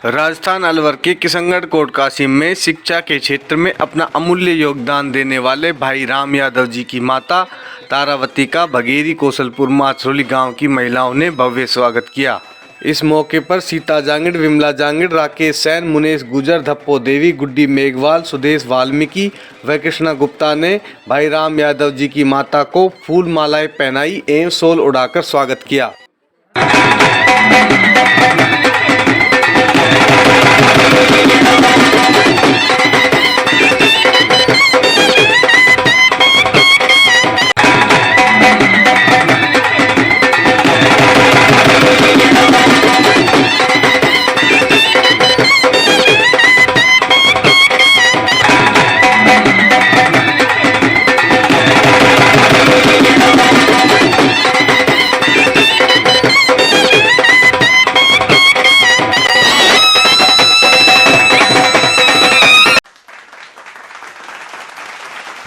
राजस्थान अलवर के किशनगढ़ कोट कासिम में शिक्षा के क्षेत्र में अपना अमूल्य योगदान देने वाले भाई राम यादव जी की माता तारावती का बघेरी कौशलपुर माछरोली गांव की महिलाओं ने भव्य स्वागत किया। इस मौके पर सीता जांगिड़, विमला जांगिड़, राकेश सैन, मुनेश गुजर, धप्पो देवी, गुड्डी मेघवाल, सुदेश वाल्मीकि व कृष्णा गुप्ता ने भाई राम यादव जी की माता को फूल मालाएं पहनाई एवं शॉल उड़ाकर स्वागत किया।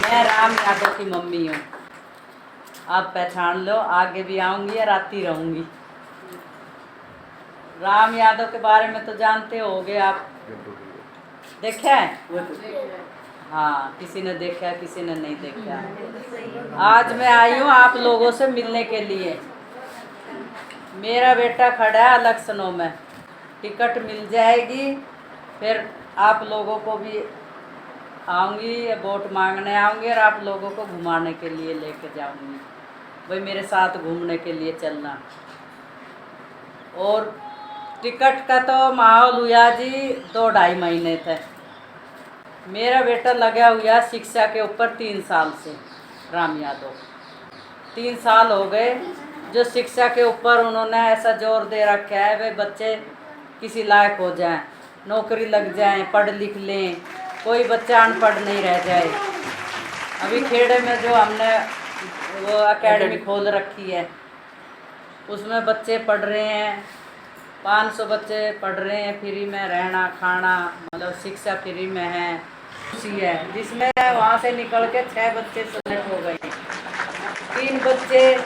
मैं राम यादव की मम्मी हूँ। आप पहचान लो, आगे भी आऊँगी या आती रहूँगी। राम यादव के बारे में तो जानते होगे आप, देखा है? हाँ, किसी ने देखा, किसी ने नहीं देखा। आज मैं आई हूँ आप लोगों से मिलने के लिए। मेरा बेटा खड़ा है इलेक्शनों में, टिकट मिल जाएगी, फिर आप लोगों को भी आऊँगी, वोट मांगने आऊँगी और आप लोगों को घुमाने के लिए लेके जाऊँगी। भाई मेरे साथ घूमने के लिए चलना। और टिकट का तो माहौल हुआ जी 2-2.5 महीने थे। मेरा बेटा लगा हुआ शिक्षा के ऊपर 3 साल से। राम यादव 3 साल हो गए जो शिक्षा के ऊपर उन्होंने ऐसा जोर दे रखा है वे बच्चे किसी लायक हो जाएं, नौकरी लग जाएं, पढ़ लिख लें, कोई बच्चा अनपढ़ नहीं रह जाए। अभी खेड़े में जो हमने वो एकेडमी खोल रखी है उसमें बच्चे पढ़ रहे हैं, 500 बच्चे पढ़ रहे हैं, फ्री में रहना खाना, मतलब शिक्षा फ्री में है, खुशी है। जिसमें वहाँ से निकल के 6 बच्चे सेलेक्ट हो गए, 3 बच्चे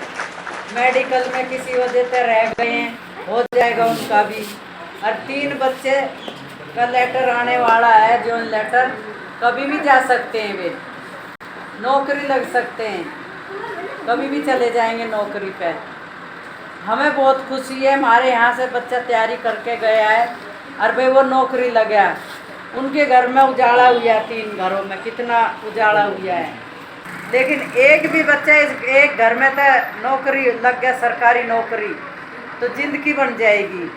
मेडिकल में किसी वजह से रह गए हैं, हो जाएगा उनका भी। और 3 बच्चे का लेटर आने वाला है, जो लेटर कभी भी जा सकते हैं, वे नौकरी लग सकते हैं, कभी भी चले जाएंगे नौकरी पे। हमें बहुत खुशी है, हमारे यहाँ से बच्चा तैयारी करके गया है और भाई वो नौकरी लग गया। उनके घर में उजाला हुआ, 3 घरों में कितना उजाला हुआ है, लेकिन एक भी बच्चा एक घर में तो नौकरी लग गया, सरकारी नौकरी, तो जिंदगी बन जाएगी,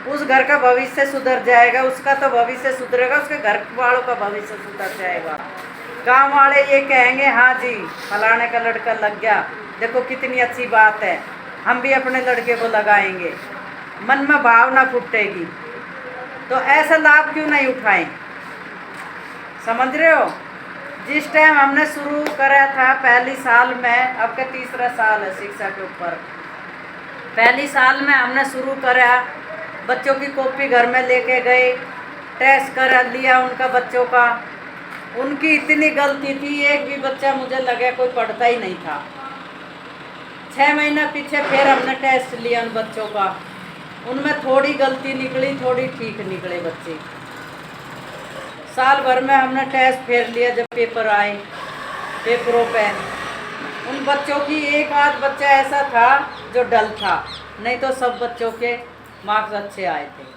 उस घर का भविष्य सुधर जाएगा, उसका तो भविष्य सुधरेगा, उसके घर वालों का भविष्य सुधर जाएगा। गांव वाले ये कहेंगे हाँ जी फलाने का लड़का लग गया, देखो कितनी अच्छी बात है, हम भी अपने लड़के को लगाएंगे, मन में भावना फूटेगी। तो ऐसा लाभ क्यों नहीं उठाएं? समझ रहे हो? जिस टाइम हमने शुरू करा था पहली साल में, अब का 3रा साल है शिक्षा के ऊपर, पहली साल में हमने शुरू करा, बच्चों की कॉपी घर में लेके गए, टेस्ट करा लिया उनका बच्चों का। उनकी इतनी गलती थी, एक भी बच्चा मुझे लगा कोई पढ़ता ही नहीं था। 6 महीने पीछे फिर हमने टेस्ट लिया उन बच्चों का, उनमें थोड़ी गलती निकली, थोड़ी ठीक निकले बच्चे। साल भर में हमने टेस्ट फिर लिया, जब पेपर आए, पेपरों पे उन बच्चों की एक आध बच्चा ऐसा था जो डल था, नहीं तो सब बच्चों के मार्क्स अच्छे आए थे।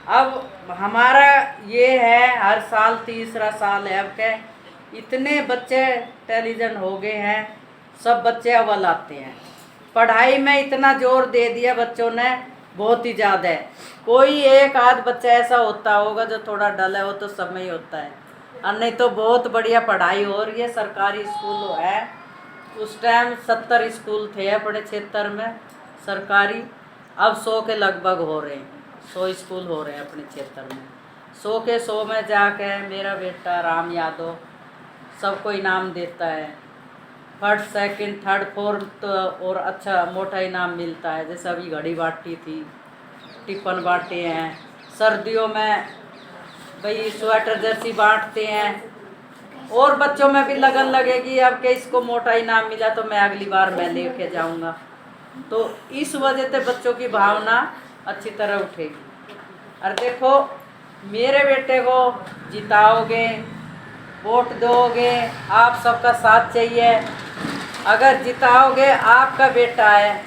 अब हमारा ये है हर साल 3रा साल है, अब के इतने बच्चे इंटेलिजेंट हो गए हैं, सब बच्चे अव्वल आते हैं। पढ़ाई में इतना जोर दे दिया बच्चों ने, बहुत ही ज़्यादा है। कोई एक आध बच्चा ऐसा होता होगा जो थोड़ा डल है, वो तो सब में ही होता है, और नहीं तो बहुत बढ़िया पढ़ाई हो रही है। सरकारी स्कूल है, उस टाइम 70 स्कूल थे अपने क्षेत्र में सरकारी, अब 100 के लगभग हो रहे हैं, 100 स्कूल हो रहे हैं अपने क्षेत्र में। 100 के 100 में जाके मेरा बेटा राम यादव सबको इनाम देता है, 1st, 2nd, 3rd, 4th और अच्छा मोटा इनाम मिलता है। जैसे अभी घड़ी बांटी थी, टिफिन बांटे हैं, सर्दियों में भाई स्वेटर जर्सी बांटते हैं, और बच्चों में भी लगन लगेगी अब के इसको मोटा इनाम मिला तो मैं अगली बार मैं लेके जाऊंगा। तो इस वजह से बच्चों की भावना अच्छी तरह उठेगी। और देखो मेरे बेटे को जिताओगे, वोट दोगे, आप सबका साथ चाहिए। अगर जिताओगे, आपका बेटा है,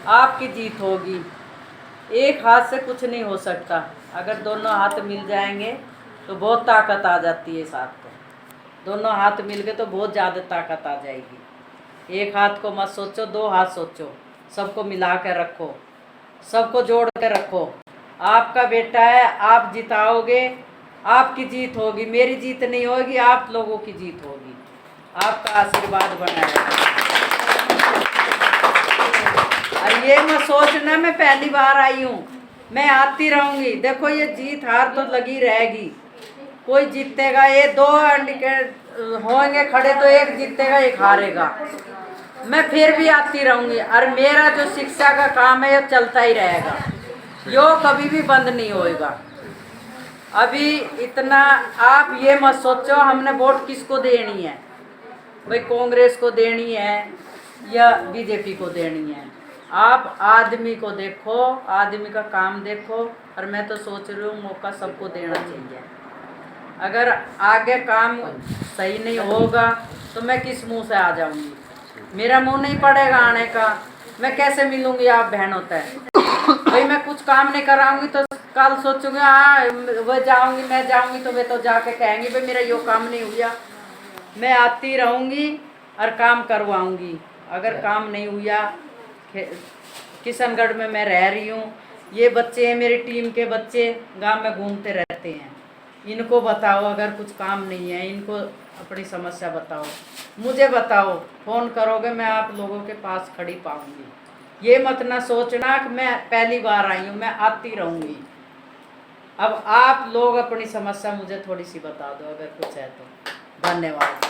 आपकी जीत होगी। एक हाथ से कुछ नहीं हो सकता। अगर दोनों हाथ मिल जाएंगे तो बहुत ताकत आ जाती है साथ को। दोनों हाथ मिल गए तो बहुत ज़्यादा ताकत आ जाएगी। एक हाथ को मत सोचो, दो हाथ सोचो, सबको मिला कर रखो, सबको जोड़ कर रखो। आपका बेटा है, आप जिताओगे, आपकी जीत होगी। मेरी जीत नहीं होगी, आप लोगों की जीत होगी। आपका आशीर्वाद बना रहेगा। और ये मत सोचना मैं पहली बार आई हूँ, मैं आती रहूँगी। देखो ये जीत हार तो लगी रहेगी, कोई जीतेगा। ये दो होंगे खड़े तो एक जीतेगा एक हारेगा। मैं फिर भी आती रहूँगी और मेरा जो शिक्षा का काम है ये चलता ही रहेगा, यो कभी भी बंद नहीं होएगा। अभी इतना आप ये मत सोचो हमने वोट किसको देनी है, भाई कांग्रेस को देनी है या बीजेपी को देनी है। आप आदमी को देखो, आदमी का काम देखो। और मैं तो सोच रही हूँ मौका सबको देना चाहिए। अगर आगे काम सही नहीं होगा तो मैं किस मुंह से आ जाऊंगी? मेरा मुंह नहीं पड़ेगा आने का। मैं कैसे मिलूंगी आप बहन होता है? भाई मैं कुछ काम नहीं कराऊंगी तो कल सोचूंगी हाँ वह जाऊंगी, मैं जाऊंगी तो वे तो जाके कहेंगी भाई मेरा यो काम नहीं हुआ। मैं आती रहूंगी और काम करवाऊंगी। अगर काम नहीं हुआ, किशनगढ़ में मैं रह रही हूँ, ये बच्चे हैं मेरी टीम के बच्चे, गांव में घूमते रहते हैं। इनको बताओ अगर कुछ काम नहीं है, इनको अपनी समस्या बताओ, मुझे बताओ, फ़ोन करोगे मैं आप लोगों के पास खड़ी पाऊंगी। ये मत ना सोचना कि मैं पहली बार आई हूँ, मैं आती रहूँगी। अब आप लोग अपनी समस्या मुझे थोड़ी सी बता दो अगर कुछ है तो। धन्यवाद।